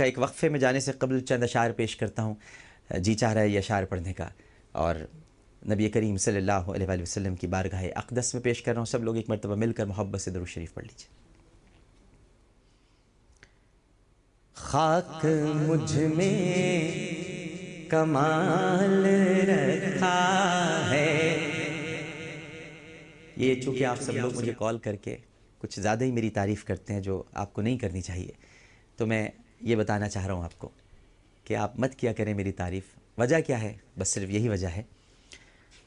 ایک وقفے میں جانے سے قبل چند اشعار پیش کرتا ہوں، جی چاہ رہا ہے یہ اشعار پڑھنے کا، اور نبی کریم صلی اللہ علیہ وآلہ وسلم کی بارگاہ اقدس میں پیش کر رہا ہوں۔ سب لوگ ایک مرتبہ مل کر محبت سے درود شریف پڑھ لیجیے۔ خاک مجھ میں کمال رکھا ہے، یہ چونکہ آپ سب لوگ مجھے کال کر کے کچھ زیادہ ہی میری تعریف کرتے ہیں جو آپ کو نہیں کرنی چاہیے، تو میں یہ بتانا چاہ رہا ہوں آپ کو کہ آپ مت کیا کریں میری تعریف۔ وجہ کیا ہے؟ بس صرف یہی وجہ ہے،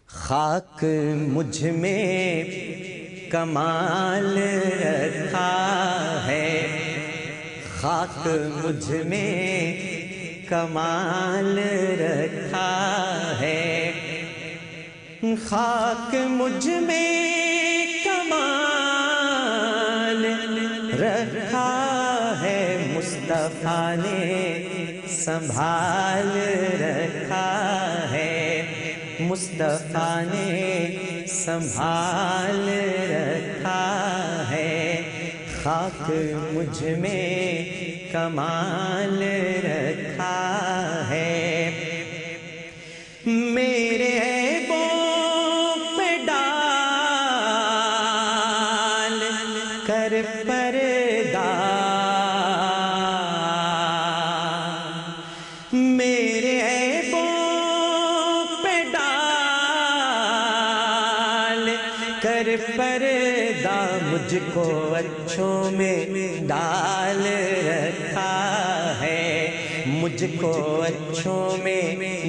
خاک مجھ میں کمال رکھا ہے، خاک مجھ میں کمال رکھا ہے، خاک مجھ میں کمال رکھا ہے، مصطفیٰ نے سنبھال رکھا ہے، مصطفیٰ نے سنبھال رکھا ہے، خاک مجھ میں کمال رکھا ہے، میرے عیبوں پہ ڈال کر پردہ، میرے عیبوں پہ ڈال کر پردہ، مجھ کو اچھوں میں ڈال رکھا ہے، مجھ کو اچھوں میں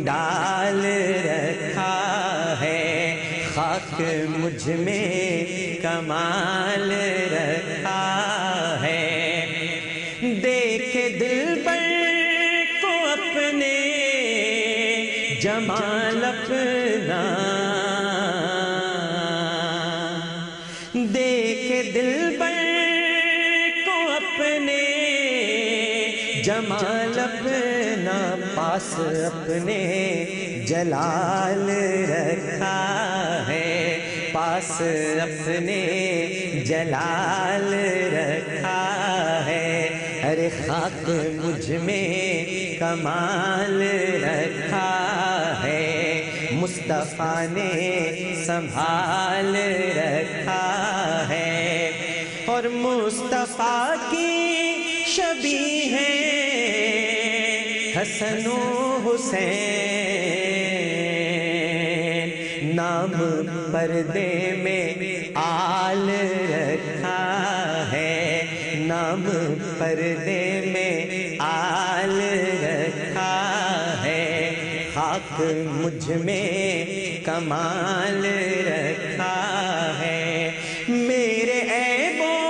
ڈال رکھا ہے، خاک مجھ میں کمال رکھا ہے، دیکھ دلبر کو اپنے جمال اپنا، دیکھ دلبر کو اپنے جمال اپنا، پاس اپنے جلال رکھا ہے، پاس اپنے جلال رکھا ہے، ارے خاک مجھ میں کمال رکھا ہے، مصطفیٰ نے سنبھال رکھا ہے، اور مصطفیٰ کی شبیہ ہے حسن و حسین، نام پردے میں آل رکھا ہے، نام پردے میں آل رکھا ہے، خاک مجھ میں کمال رکھا ہے، میرے عیبوں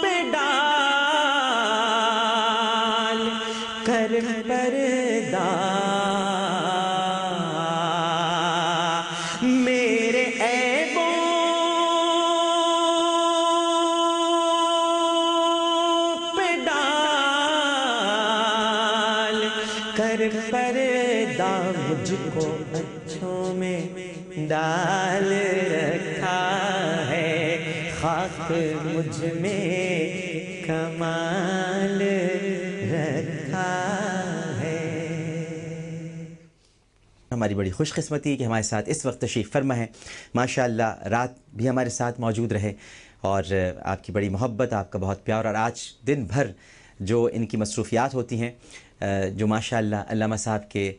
پہ ڈال کر پردہ، میرے عیبوں پہ ڈال کر پردہ، مجھ کو اچھوں میں ڈال رکھا ہے، خاک مجھ میں کمال رکھا ہے۔ ہماری بڑی خوش قسمتی کہ ہمارے ساتھ اس وقت تشریف فرما ہے، ماشاءاللہ رات بھی ہمارے ساتھ موجود رہے، اور آپ کی بڑی محبت، آپ کا بہت پیار، اور آج دن بھر جو ان کی مصروفیات ہوتی ہیں، جو ماشاءاللہ علامہ صاحب کے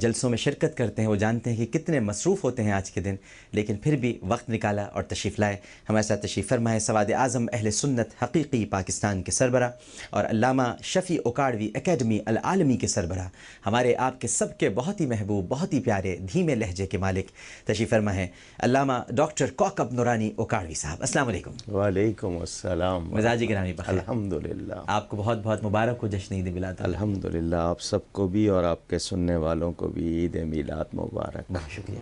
جلسوں میں شرکت کرتے ہیں، وہ جانتے ہیں کہ کتنے مصروف ہوتے ہیں آج کے دن، لیکن پھر بھی وقت نکالا اور تشریف لائے، ہمارے ساتھ تشریف فرما ہے سواد اعظم اہل سنت حقیقی پاکستان کے سربراہ اور علامہ شفیع اکاڑوی اکیڈمی العالمی کے سربراہ، ہمارے آپ کے سب کے بہت ہی محبوب، بہت ہی پیارے دھیمے لہجے کے مالک، تشریف فرما ہے علامہ ڈاکٹر کوکب نورانی اکاڑوی صاحب۔ السلام علیکم۔ وعلیکم السلام۔ مزاج گرامی بخیر؟ الحمدللہ، آپ کو بہت بہت مبارک ہو جشن عید میلاد۔ الحمدللہ، آپ سب کو بھی اور آپ کے سننے والوں کو بھی عید میلاد مبارک۔ بہت شکریہ۔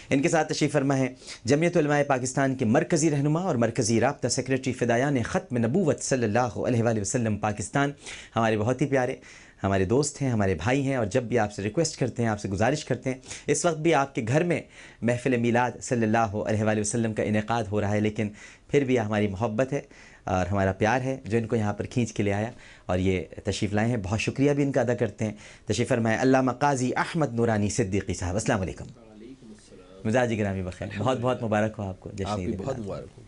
ان کے ساتھ تشریف فرما ہے جمعیت علماء پاکستان کے مرکزی رہنما اور مرکزی رابطہ سیکریٹری فدایان ختم نبوت صلی اللہ علیہ وآلہ وسلم پاکستان، ہمارے بہت ہی پیارے، ہمارے دوست ہیں، ہمارے بھائی ہیں، اور جب بھی آپ سے ریکویسٹ کرتے ہیں، آپ سے گزارش کرتے ہیں، اس وقت بھی آپ کے گھر میں محفل میلاد صلی اللہ علیہ وآلہ وسلم کا انعقاد ہو رہا ہے، لیکن پھر بھی ہماری محبت ہے، اور ہمارا پیار ہے جو ان کو یہاں پر کھینچ کے لے آیا اور یہ تشریف لائے ہیں. بہت شکریہ بھی ان کا ادا کرتے ہیں. تشریف فرمائے علامہ قاضی احمد نورانی صدیقی صاحب. السلام علیکم. مزاج گرامی بخیر. بہت بہت مبارک ہو آپ کو جشن عید بہت میلاد. مبارک ہو.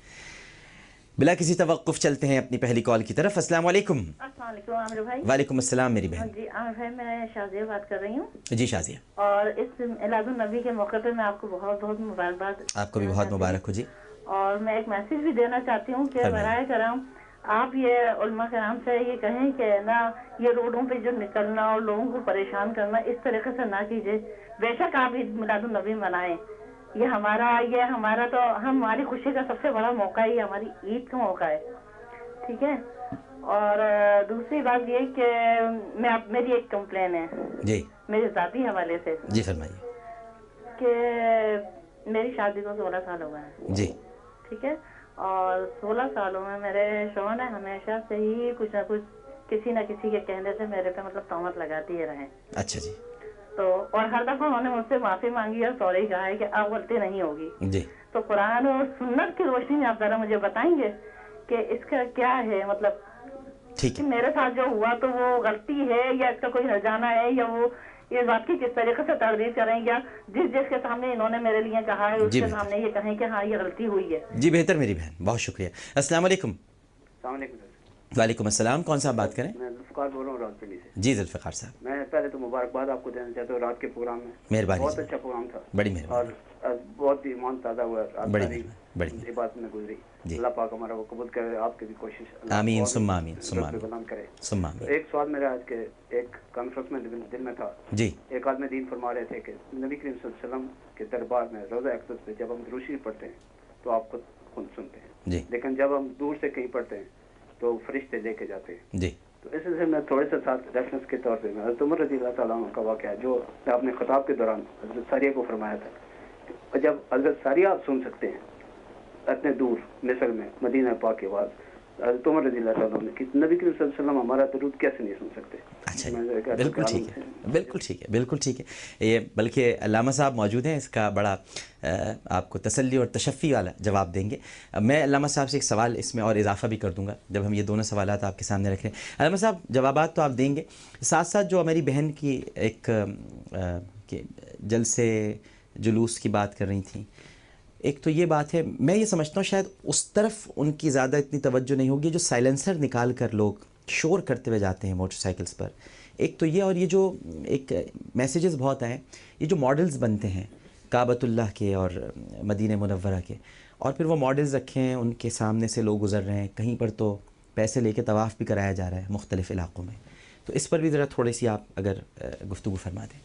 بلا کسی توقف چلتے ہیں اپنی پہلی کال کی طرف. السلام علیکم. السلام علیکم عامر بھائی. وعلیکم السلام میری بہن. جی عامر بھائی میں شازیہ بات کر رہی ہوں. جی شازیہ, اور اس میلاد النبی کے موقع پہ میں آپ کو بہت بہت مبارکباد. آپ کو بھی بہت مبارک ہو. جی اور میں ایک میسج بھی دینا چاہتی ہوں کہ براہ کرم آپ یہ علماء کرام سے یہ کہیں کہ نا یہ روڈوں پہ جو نکلنا اور لوگوں کو پریشان کرنا اس طریقے سے نہ کیجیے. بے شک آپ عید میلاد النبی منائیں. یہ ہمارا تو ہماری خوشی کا سب سے بڑا موقع ہے, یہ ہماری عید کا موقع ہے. ٹھیک ہے. اور دوسری بات یہ کہ میری ایک کمپلین ہے جی میرے ذاتی حوالے سے. جی فرمائیے. کہ میری شادی کو 16 سال ہو گئے ہیں. جی ٹھیک ہے. اور 16 سالوں میں میرے شوہر نے ہمیشہ سے ہی کچھ نہ کچھ کسی نہ کسی کے کہنے سے میرے پہ مطلب تہمت لگاتی ہی رہے. اچھا جی. تو اور ہر دفعہ انہوں نے مجھ سے معافی مانگی اور سوری کہا ہے کہ اب غلطی نہیں ہوگی. جی تو قرآن اور سنت کی روشنی میں آپ ذرا مجھے بتائیں گے کہ اس کا کیا ہے, مطلب ٹھیک کہ ہے. میرے ساتھ جو ہوا تو وہ غلطی ہے یا اس کا کوئی ہرجانہ ہے, یا وہ یہ بات کی کس طریقے سے تردید کریں, یا جس کے سامنے انہوں نے میرے لیے کہا ہے اس جی کے بہتر. سامنے یہ کہیں کہ ہاں یہ غلطی ہوئی ہے. جی بہتر میری بہن, بہت شکریہ. السلام علیکم. السلام علیکم سر. وعلیکم السلام. کون صاحب بات کریں؟ میں ذوالفقار بول رہا ہوں راوت پنڈی سے. جی ذوالفقار صاحب. میں پہلے تو مبارکباد آپ کو دینا چاہتا ہوں رات کے پروگرام میں. مہربانی. بہت اچھا پروگرام تھا. بڑی اور مہربانی. بہت ایمان تازہ ہوا. بڑی مہربانی. بات میں گزری. اللہ پاک ہمارا وہ قبول کرے, آپ کی بھی کوشش آمین ثم آمین ثم بلند آمین کرے. ثم آمین. ایک سوال میرا آج کے ایک کانفرنس میں دل میں تھا. جی ایک آدمی دین فرما رہے تھے کہ نبی کریم صلی اللہ علیہ وسلم کے دربار میں روزہ اقدس پہ جب ہم درود شریف پڑھتے ہیں تو آپ خود سنتے ہیں, جی لیکن جب ہم دور سے کہیں پڑھتے ہیں تو فرشتے لے کے جاتے ہیں. جی تو اس سے میں تھوڑے سے ساتھ ریفرنس کے طور پہ میں حضرت عمر رضی اللہ تعالیٰ عنہ کا واقعہ ہے جو آپ نے خطاب کے دوران حضرت ساریہ کو فرمایا تھا. اور جب حضرت ساریہ آپ سن سکتے ہیں اتنے دور مصر میں مدینہ پاک کے بعد, حضرت عمر رضی اللہ تعالیٰ عنہ کہ نبی کریم صلی اللہ علیہ وسلم ہمارا درود کیسے نہیں سن سکتے. اچھا جی. بالکل ٹھیک ہے, بالکل ٹھیک ہے, بالکل ٹھیک ہے. یہ بلکہ علامہ صاحب موجود ہیں, اس کا بڑا آپ کو تسلی اور تشفی والا جواب دیں گے. میں علامہ صاحب سے ایک سوال اس میں اور اضافہ بھی کر دوں گا جب ہم یہ دونوں سوالات آپ کے سامنے رکھ رہے ہیں. علامہ صاحب جوابات تو آپ دیں گے, ساتھ ساتھ جو ہماری بہن کی ایک جلسے جلوس کی بات کر رہی تھیں, ایک تو یہ بات ہے, میں یہ سمجھتا ہوں شاید اس طرف ان کی زیادہ اتنی توجہ نہیں ہوگی جو سائلنسر نکال کر لوگ شور کرتے ہوئے جاتے ہیں موٹر سائیکلز پر. ایک تو یہ, اور یہ جو ایک میسیجز بہت آئے, یہ جو ماڈلز بنتے ہیں کعبۃ اللہ کے اور مدینہ منورہ کے, اور پھر وہ ماڈلز رکھے ہیں ان کے سامنے سے لوگ گزر رہے ہیں, کہیں پر تو پیسے لے کے طواف بھی کرایا جا رہا ہے مختلف علاقوں میں. تو اس پر بھی ذرا تھوڑی سی آپ اگر گفتگو فرما دیں.